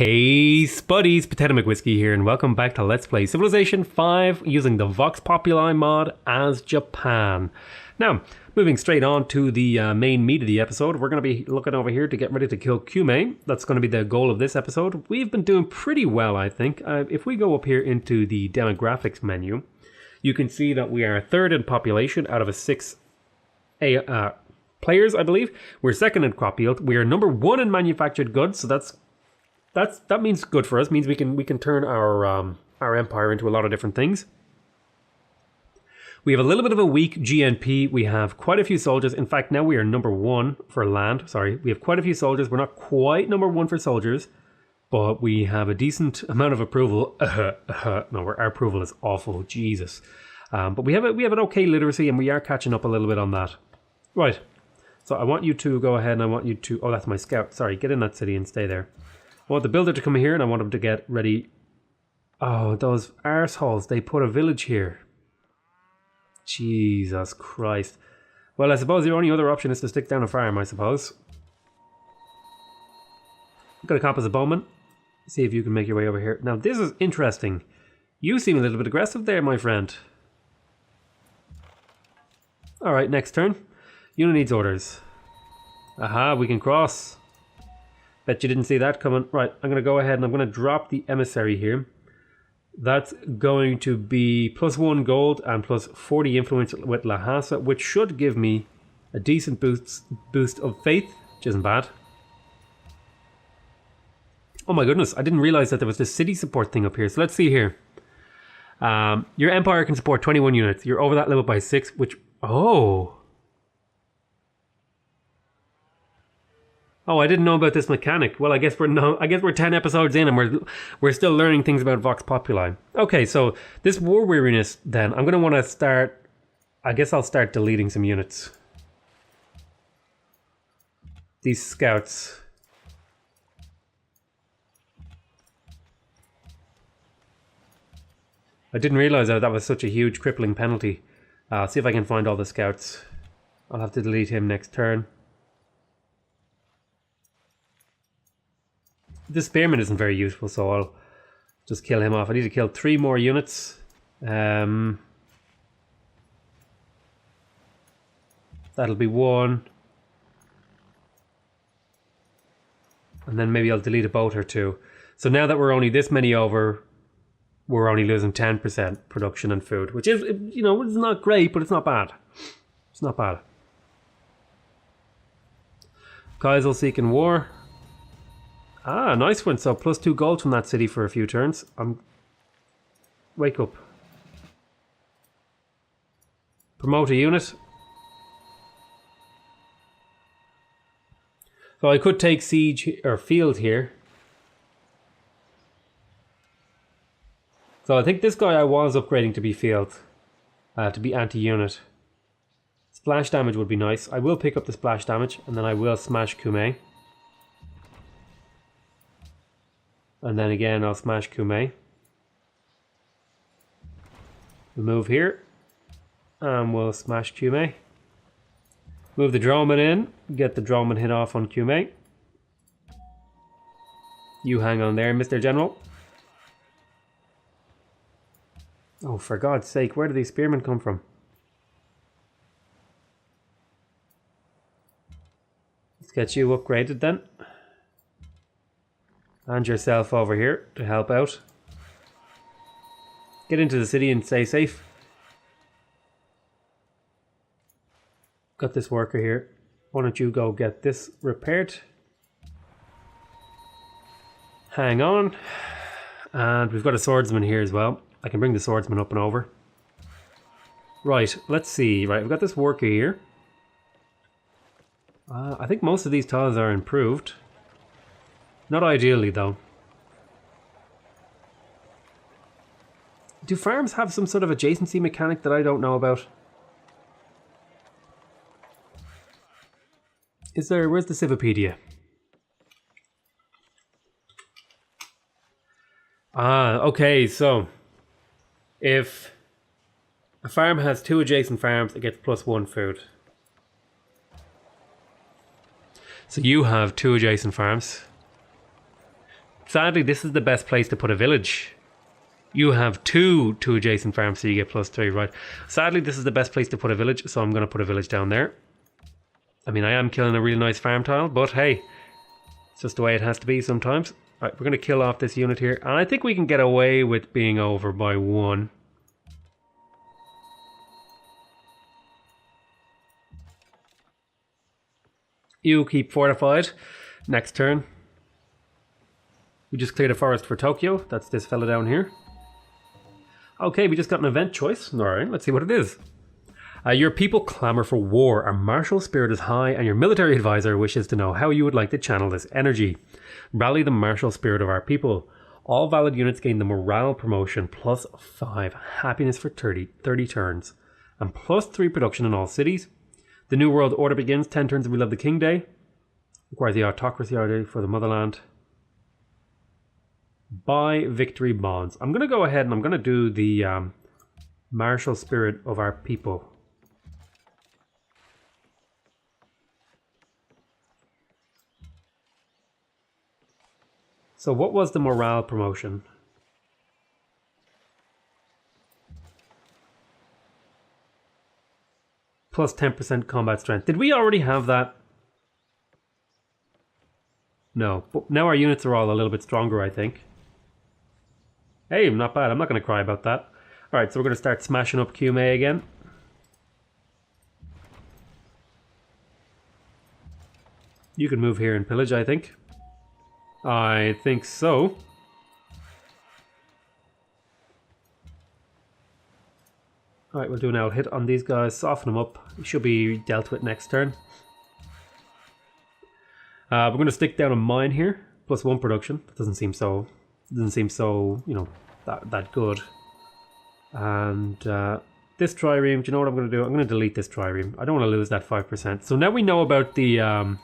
Hey spuddies, PotatoMcWhiskey here, and welcome back to Let's Play Civilization 5 using the Vox Populi mod as Japan. Now, moving straight on to the main meat of the episode, we're going to be looking over here to get ready to kill Kume. That's going to be the goal of this episode. We've been doing pretty well, I think. If we go up here into the demographics menu, you can see that we are third in population out of a 6 players, I believe. We're second in crop yield. We are number 1 in manufactured goods, so that means good for us. It means we can turn our empire into a lot of different things. We have a little bit of a weak GNP. We have quite a few soldiers. In fact, now we are number 1 for land. Sorry, we have quite a few soldiers. We're not quite number 1 for soldiers, but we have a decent amount of approval. No, our approval is awful. Jesus. But we have an okay literacy, and we are catching up a little bit on that. Right. So I want you to go ahead, and I want you to. Oh, that's my scout. Sorry, get in that city and stay there. I want the builder to come here, and I want him to get ready. Oh, those arseholes, they put a village here. Jesus Christ. Well, I suppose the only other option is to stick down a farm, I suppose. I'm going to comp as a bowman. See if you can make your way over here. Now, this is interesting. You seem a little bit aggressive there, my friend. Alright, next turn. Unit needs orders. Aha, we can cross. Bet you didn't see that coming. Right, I'm going to go ahead and I'm going to drop the emissary here. That's going to be +1 gold and plus 40 influence with Lhasa, which should give me a decent boost of faith, which isn't bad. Oh my goodness, I didn't realize that there was this city support thing up here. So let's see here. Your empire can support 21 units. You're over that limit by 6, which... Oh... Oh, I didn't know about this mechanic. Well, I guess we're 10 episodes in and we're still learning things about Vox Populi. Okay, so this war weariness then, I'm going to want to start... I guess I'll start deleting some units. These scouts. I didn't realize that was such a huge crippling penalty. I'll see if I can find all the scouts. I'll have to delete him next turn. This spearman isn't very useful, so I'll just kill him off. I need to kill 3 more units. That'll be 1. And then maybe I'll delete a boat or 2. So now that we're only this many over, we're only losing 10% production and food, which is, you know, it's not great, but it's not bad. It's not bad. Kaisel seeking war. Ah, nice one. So +2 gold from that city for a few turns. Wake up. Promote a unit. So I could take siege or field here. So I think this guy I was upgrading to be field. To be anti-unit. Splash damage would be nice. I will pick up the splash damage and then I will smash Kume. And then again, I'll smash Kume. We'll move here. And we'll smash Kume. Move the droneman in. Get the droneman hit off on Kume. You hang on there, Mr. General. Oh, for God's sake, where do these spearmen come from? Let's get you upgraded then. And yourself over here to help out. Get into the city and stay safe. Got this worker here. Why don't you go get this repaired? Hang on. And we've got a swordsman here as well. I can bring the swordsman up and over. Right, let's see. Right, we've got this worker here. I think most of these tiles are improved. Not ideally, though. Do farms have some sort of adjacency mechanic that I don't know about? Is there... Where's the Civipedia? Okay, so... If a farm has 2 adjacent farms, it gets +1 food. So you have 2 adjacent farms. Sadly, this is the best place to put a village. You have two adjacent farms, so you get +3, right? Sadly, this is the best place to put a village, so I'm going to put a village down there. I mean, I am killing a really nice farm tile, but hey, it's just the way it has to be sometimes. Right, we're going to kill off this unit here, and I think we can get away with being over by 1. You keep fortified. Next turn. We just cleared a forest for Tokyo. That's this fella down here. Okay, we just got an event choice. Alright, let's see what it is. Your people clamor for war. Our martial spirit is high, and your military advisor wishes to know how you would like to channel this energy. Rally the martial spirit of our people. All valid units gain the morale promotion +5 happiness for 30 turns, and +3 production in all cities. The New World Order begins 10 turns and we love the King Day. Requires the autocracy order for the motherland. Buy victory bonds. I'm going to go ahead and I'm going to do the martial spirit of our people. So what was the morale promotion? +10% combat strength. Did we already have that? No, but now our units are all a little bit stronger, I think. Hey, not bad. I'm not going to cry about that. Alright, so we're going to start smashing up QMA again. You can move here and pillage, I think. I think so. Alright, we'll do an out hit on these guys, soften them up. We should be dealt with next turn. We're going to stick down a mine here, +1 production. That doesn't seem so, you know, that good. And this trireme, do you know what I'm going to do? I'm going to delete this trireme. I don't want to lose that 5%. So now we know about the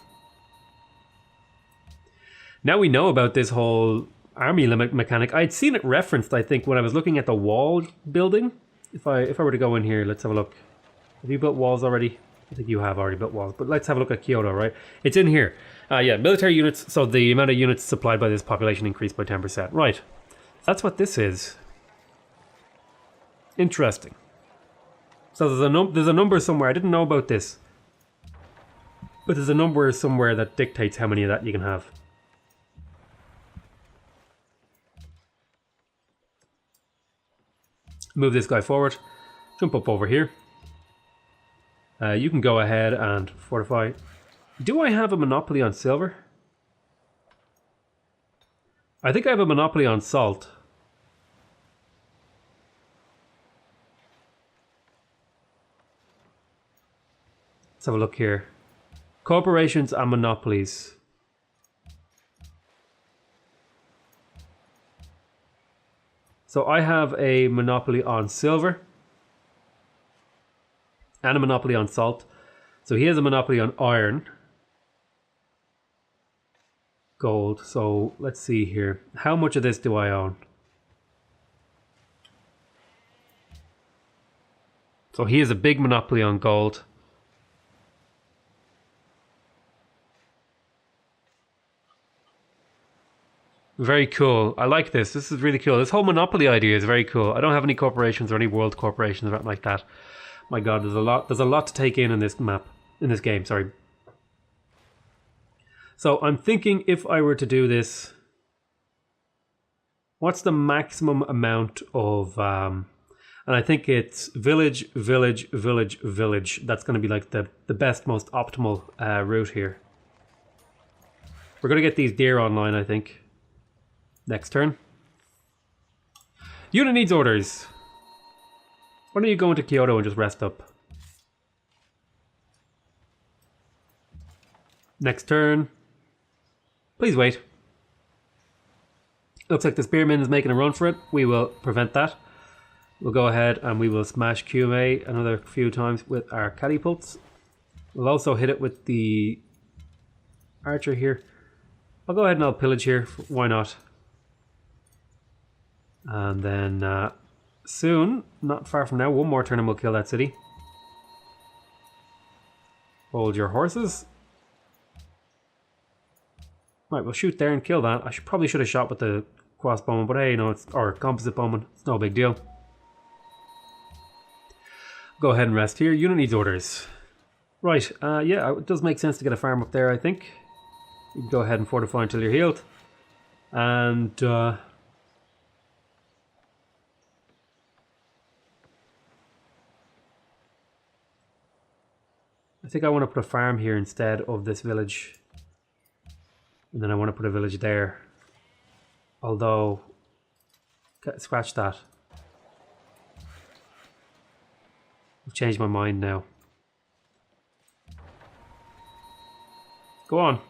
now we know about this whole army limit mechanic. I'd seen it referenced, I think, when I was looking at the wall building. If I were to go in here, let's have a look. Have you built walls already? I think you have already built walls, but let's have a look at Kyoto, right? It's in here. Yeah, military units, so the amount of units supplied by this population increased by 10%. Right, that's what this is. Interesting. So there's a number somewhere, I didn't know about this. But there's a number somewhere that dictates how many of that you can have. Move this guy forward, jump up over here. You can go ahead and fortify. Do I have a monopoly on silver? I think I have a monopoly on salt. Let's have a look here. Corporations and monopolies. So I have a monopoly on silver and a monopoly on salt. So he has a monopoly on iron. Gold. So let's see here. How much of this do I own? So he has a big monopoly on gold. Very cool. I like this. This is really cool. This whole monopoly idea is very cool. I don't have any corporations or any world corporations or anything like that. My God, there's a lot to take in this map, in this game, sorry. So I'm thinking if I were to do this, what's the maximum amount of, and I think it's village, village, village, village. That's going to be like the best, most optimal route here. We're going to get these deer online, I think. Next turn. Unit needs orders. Why don't you go into Kyoto and just rest up? Next turn. Please wait. Looks like the spearman is making a run for it. We will prevent that. We'll go ahead and we will smash QMA another few times with our catapults. We'll also hit it with the archer here. I'll go ahead and I'll pillage here. Why not? And then soon, not far from now, one more turn and we'll kill that city. Hold your horses. Right, we'll shoot there and kill that. I probably should have shot with the crossbowman, but hey, you know, or composite bowman. It's no big deal. Go ahead and rest here. Unit needs orders. Right, yeah, it does make sense to get a farm up there, I think. You can go ahead and fortify until you're healed. And, I think I want to put a farm here instead of this village. And then I want to put a village there. Although, scratch that. I've changed my mind now. Go on.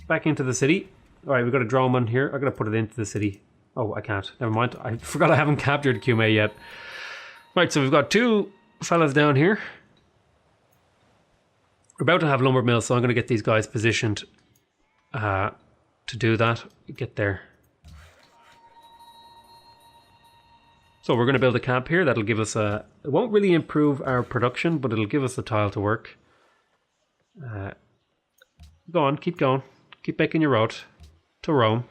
Back into the city. Alright, we've got a drone on here. I'm going to put it into the city. Oh, I can't. Never mind. I forgot I haven't captured Kume yet. Right, so we've got two fellas down here. We're about to have lumber mill, so I'm going to get these guys positioned to do that. Get there. So we're going to build a camp here. That'll give us a... It won't really improve our production, but it'll give us a tile to work. Go on, keep going. Keep making your road to Rome.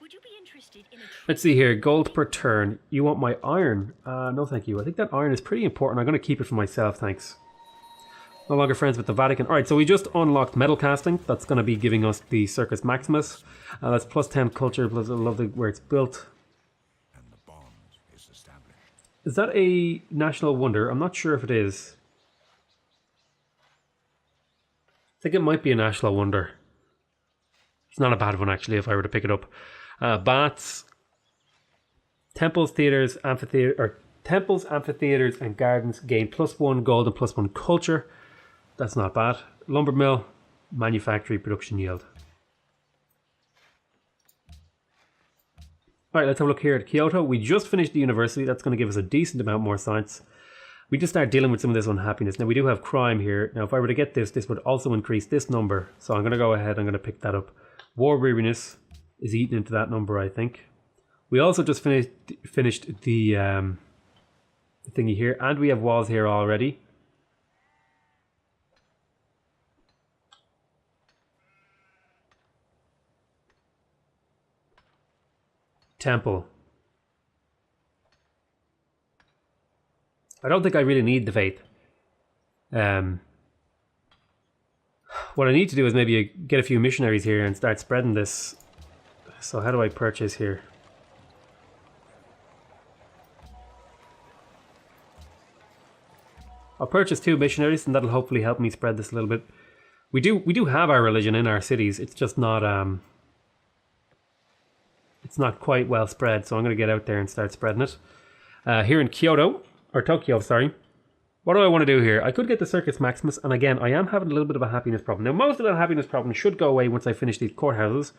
Would you be interested in Let's see here. Gold per turn. You want my iron? No, thank you. I think that iron is pretty important. I'm going to keep it for myself, thanks. No longer friends with the Vatican. Alright, so we just unlocked metal casting. That's going to be giving us the Circus Maximus. That's plus 10 culture, plus I love where it's built. And the bond is established. Is that a national wonder? I'm not sure if it is. I think it might be a national wonder. It's not a bad one, actually, if I were to pick it up. Baths, temples, theaters, temples, amphitheaters, and gardens gain plus 1 gold and plus 1 culture. That's not bad. Lumber mill, manufactory, production yield. Alright, let's have a look here at Kyoto. We just finished the university. That's going to give us a decent amount more science. We just start dealing with some of this unhappiness. Now, we do have crime here. Now, if I were to get this, this would also increase this number. So I'm going to go ahead. I'm going to pick that up. War weariness is eaten into that number, I think. We also just finished the thingy here. And we have walls here already. Temple. I don't think I really need the faith. What I need to do is maybe get a few missionaries here and start spreading this. So how do I purchase here? I'll purchase 2 missionaries and that'll hopefully help me spread this a little bit. We do have our religion in our cities. It's just not it's not quite well spread, so I'm going to get out there and start spreading it. Here in Kyoto, or Tokyo, sorry. What do I want to do here? I could get the Circus Maximus, and again, I am having a little bit of a happiness problem. Now, most of that happiness problem should go away once I finish these courthouses.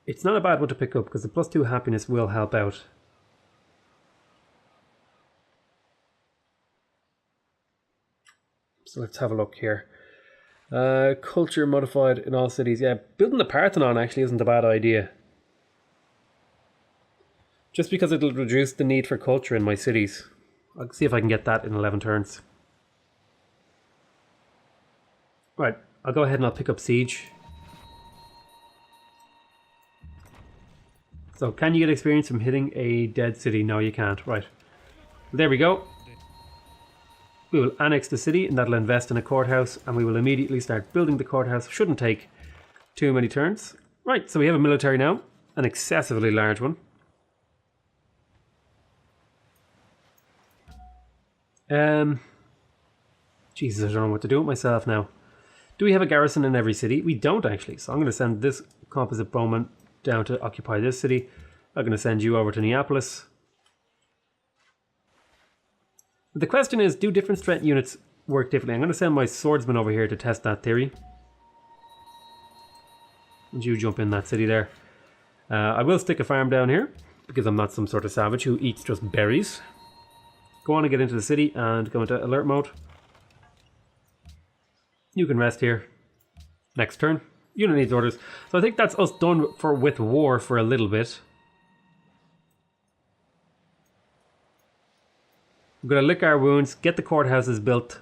It's not a bad one to pick up, because the plus 2 happiness will help out. So let's have a look here. Culture modified in all cities. Yeah, building the Parthenon actually isn't a bad idea. Just because it'll reduce the need for culture in my cities. I'll see if I can get that in 11 turns. Right, I'll go ahead and I'll pick up Siege. So, can you get experience from hitting a dead city? No, you can't. Right. There we go. We will annex the city and that'll invest in a courthouse and we will immediately start building the courthouse. Shouldn't take too many turns. Right, so we have a military now. An excessively large one. Jesus, I don't know what to do with myself now. Do we have a garrison in every city? We don't actually. So I'm going to send this composite bowman down to occupy this city. I'm going to send you over to Neapolis. The question is, do different strength units work differently? I'm going to send my swordsman over here to test that theory. And you jump in that city there. I will stick a farm down here, because I'm not some sort of savage who eats just berries. Go on and get into the city and go into alert mode. You can rest here. Next turn. Unit needs orders. So I think that's us done with war for a little bit. We're going to lick our wounds, get the courthouses built,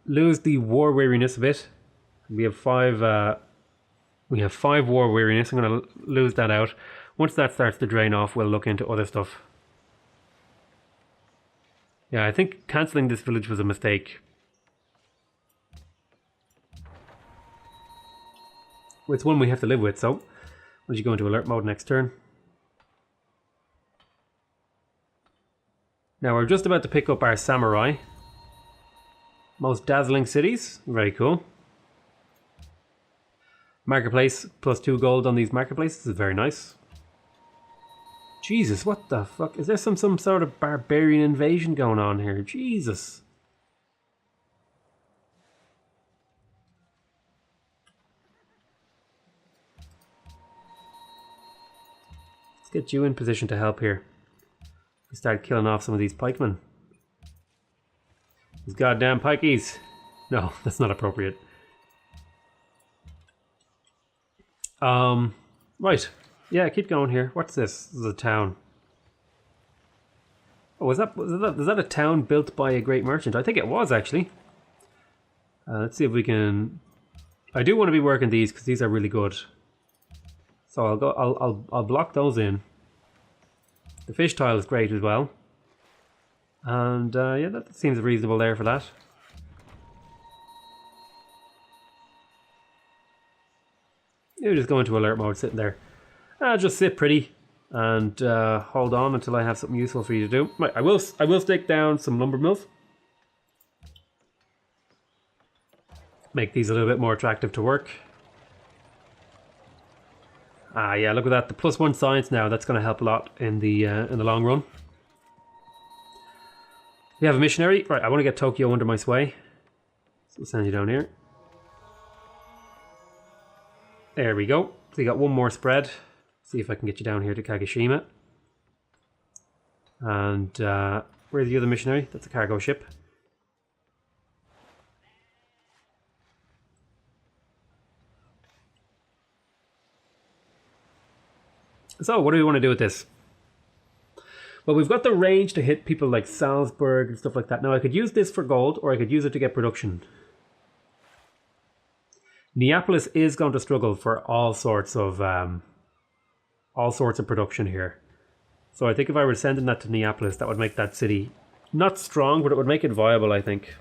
lose the war weariness a bit. We have 5 war weariness. I'm going to lose that out. Once that starts to drain off, we'll look into other stuff. Yeah, I think cancelling this village was a mistake. It's one we have to live with, so once you go into alert mode next turn. Now we're just about to pick up our samurai. Most dazzling cities, very cool. Marketplace, plus 2 gold on these marketplaces is very nice. Jesus, what the fuck? Is there some sort of barbarian invasion going on here? Jesus. Let's get you in position to help here. We start killing off some of these pikemen. These goddamn pikeys. No, that's not appropriate. Right. Yeah, keep going here. What's this? This is a town. Oh, is that a town built by a great merchant? I think it was, actually. Let's see if we can... I do want to be working these because these are really good. So I'll block those in. The fish tile is great as well. And yeah, that seems reasonable there for that. You just go into alert mode, sitting there. Just sit pretty and hold on until I have something useful for you to do. Right, I will stake down some lumber mills. Make these a little bit more attractive to work. Yeah, look at that. The +1 science now. That's going to help a lot in the long run. We have a missionary. Right, I want to get Tokyo under my sway. So we'll send you down here. There we go. So you got one more spread. See if I can get you down here to Kagoshima. And where's the other missionary? That's a cargo ship. So what do we want to do with this? Well, we've got the range to hit people like Salzburg and stuff like that. Now I could use this for gold, or I could use it to get production. Neapolis is going to struggle for all sorts of production here. So I think if I were sending that to Neapolis, that would make that city not strong, but it would make it viable, I think.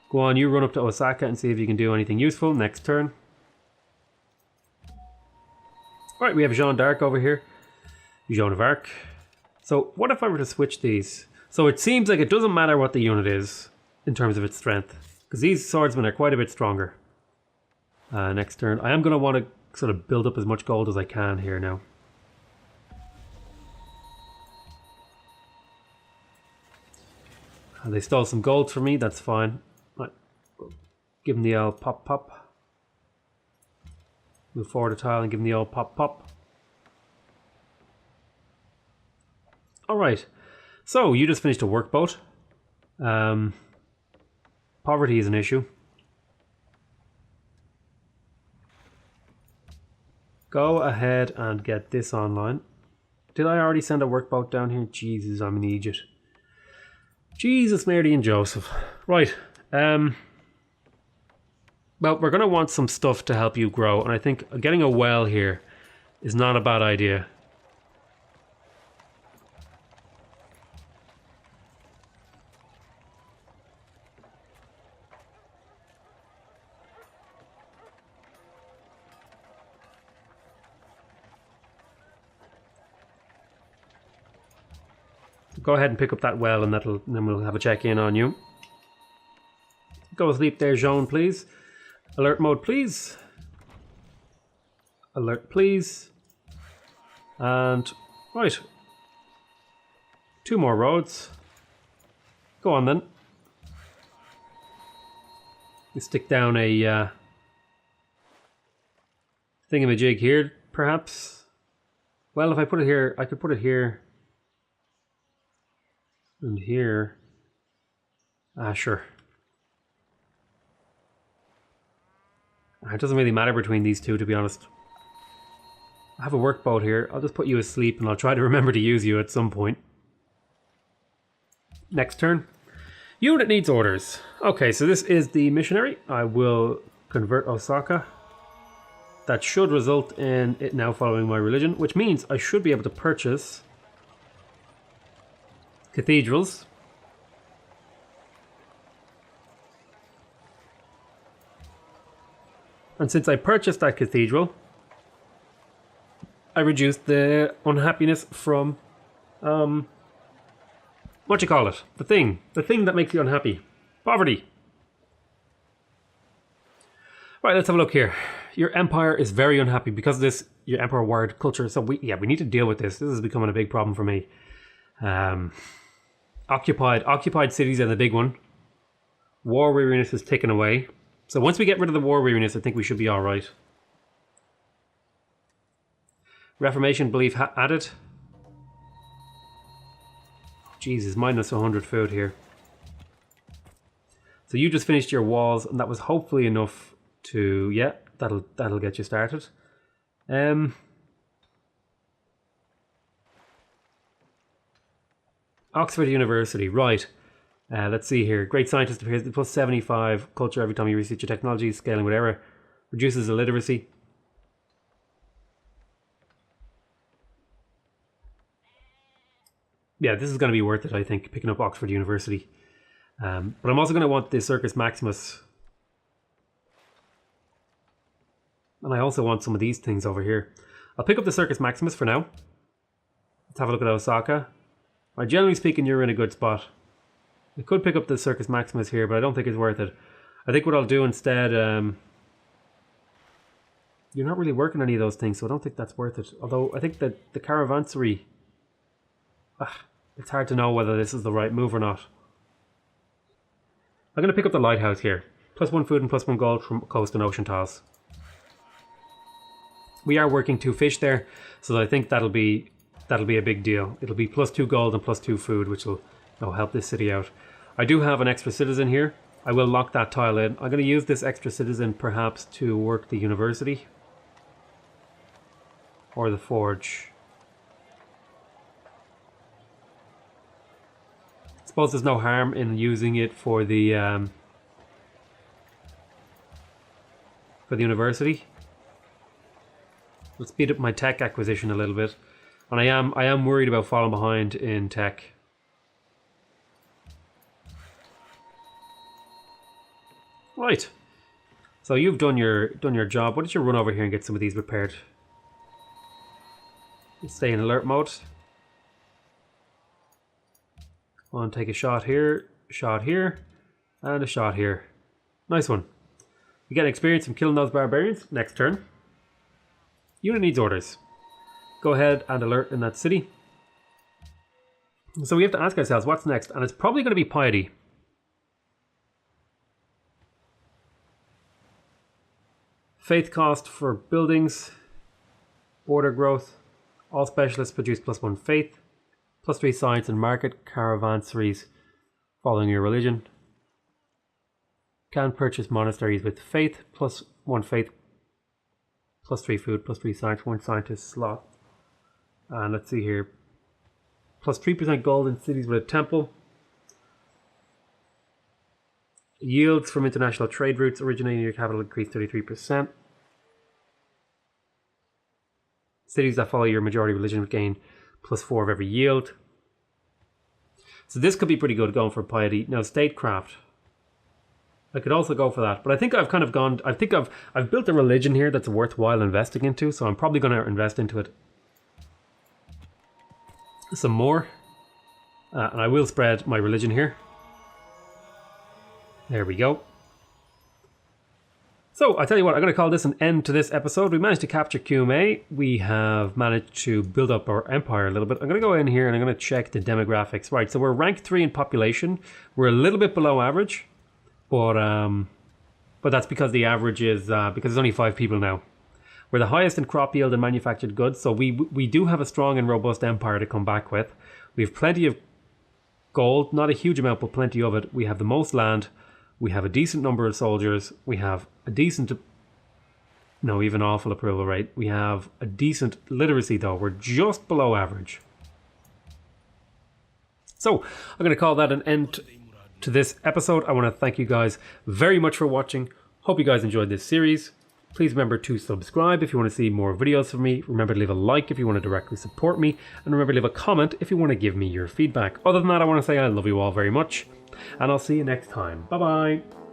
Go on, you run up to Osaka and see if you can do anything useful next turn. Alright, we have Jeanne d'Arc over here. Joan of Arc. So what if I were to switch these? So it seems like it doesn't matter what the unit is in terms of its strength, because these swordsmen are quite a bit stronger. Next turn. I am going to want to sort of build up as much gold as I can here now. They stole some gold from me, that's fine. Right. Give them the old pop pop. Move forward a tile and give them the old pop pop. Alright, so you just finished a workboat. Poverty is an issue. Go ahead and get this online. Did I already send a workboat down here? Jesus, I'm an idiot. Jesus, Mary and Joseph. Right. Well, we're going to want some stuff to help you grow, and I think getting a well here is not a bad idea. Go ahead and pick up that well, and then we'll have a check-in on you. Go to sleep there, Jean, please. Alert mode, please. Alert, please. And, right. 2 more roads. Go on, then. You stick down a thingamajig here, perhaps. Well, if I put it here, I could put it here. And here. Sure. It doesn't really matter between these two, to be honest. I have a workboat here. I'll just put you asleep and I'll try to remember to use you at some point. Next turn. Unit needs orders. Okay, so this is the missionary. I will convert Osaka. That should result in it now following my religion, which means I should be able to purchase cathedrals. And since I purchased that cathedral, I reduced the unhappiness from, what do you call it? The thing that makes you unhappy. Poverty. Right, let's have a look here. Your empire is very unhappy because of this, your emperor-wired culture. So we need to deal with this. This is becoming a big problem for me. Occupied cities are the big one. War weariness is taken away. So once we get rid of the war weariness, I think we should be all right. Reformation belief added. Jesus, minus 100 food here. So you just finished your walls, and that was hopefully enough to, yeah, that'll get you started. Oxford University, right. Let's see here. Great scientist appears plus 75 culture every time you research your technology, scaling with error. Reduces illiteracy. Yeah, this is going to be worth it, I think, picking up Oxford University. But I'm also going to want the Circus Maximus. And I also want some of these things over here. I'll pick up the Circus Maximus for now. Let's have a look at Osaka. Right, generally speaking, you're in a good spot. I could pick up the Circus Maximus here, but I don't think it's worth it. I think what I'll do instead... you're not really working any of those things, so I don't think that's worth it. Although, I think that the Caravansary... it's hard to know whether this is the right move or not. I'm going to pick up the lighthouse here. Plus 1 food and plus 1 gold from coast and ocean tiles. We are working 2 fish there, so I think that'll be a big deal. It'll be plus 2 gold and plus 2 food, which will help this city out. I do have an extra citizen here. I will lock that tile in. I'm going to use this extra citizen perhaps to work the university. Or the forge. I suppose there's no harm in using it for the university. Let's speed up my tech acquisition a little bit. And I am worried about falling behind in tech. Right. So you've done your job. Why don't you run over here and get some of these repaired? Let's stay in alert mode. Go on, take a shot here, and a shot here. Nice one. You get experience from killing those barbarians. Next turn. Unit needs orders. Go ahead and alert in that city. So we have to ask ourselves what's next, and it's probably going to be piety. Faith cost for buildings. Order growth. All specialists produce plus 1 faith. Plus 3 science and market. Caravansaries following your religion. Can purchase monasteries with faith. Plus 1 faith. Plus 3 food. Plus 3 science. 1 scientist slot. And let's see here. Plus 3% gold in cities with a temple. Yields from international trade routes originating in your capital increase 33%. Cities that follow your majority religion would gain plus 4 of every yield. So this could be pretty good going for piety. Now statecraft. I could also go for that, but I think I've kind of gone. I think I've built a religion here that's worthwhile investing into, so I'm probably going to invest into it some more, and I will spread my religion here. There we go. So I tell you what, I'm going to call this an end to this episode. We managed to capture QMA. We have managed to build up our empire a little bit. I'm going to go in here and I'm going to check the demographics. Right, so we're rank 3 in population. We're a little bit below average, but that's because the average is because there's only 5 people now. We're the highest in crop yield and manufactured goods, so we do have a strong and robust empire to come back with. We have plenty of gold, not a huge amount, but plenty of it. We have the most land. We have a decent number of soldiers. We have a decent No, even awful approval rate. We have a decent literacy though. We're just below average. So I'm going to call that an end to this episode. I want to thank you guys very much for watching. Hope you guys enjoyed this series. Please remember to subscribe if you want to see more videos from me. Remember to leave a like if you want to directly support me. And remember to leave a comment if you want to give me your feedback. Other than that, I want to say I love you all very much. And I'll see you next time. Bye bye.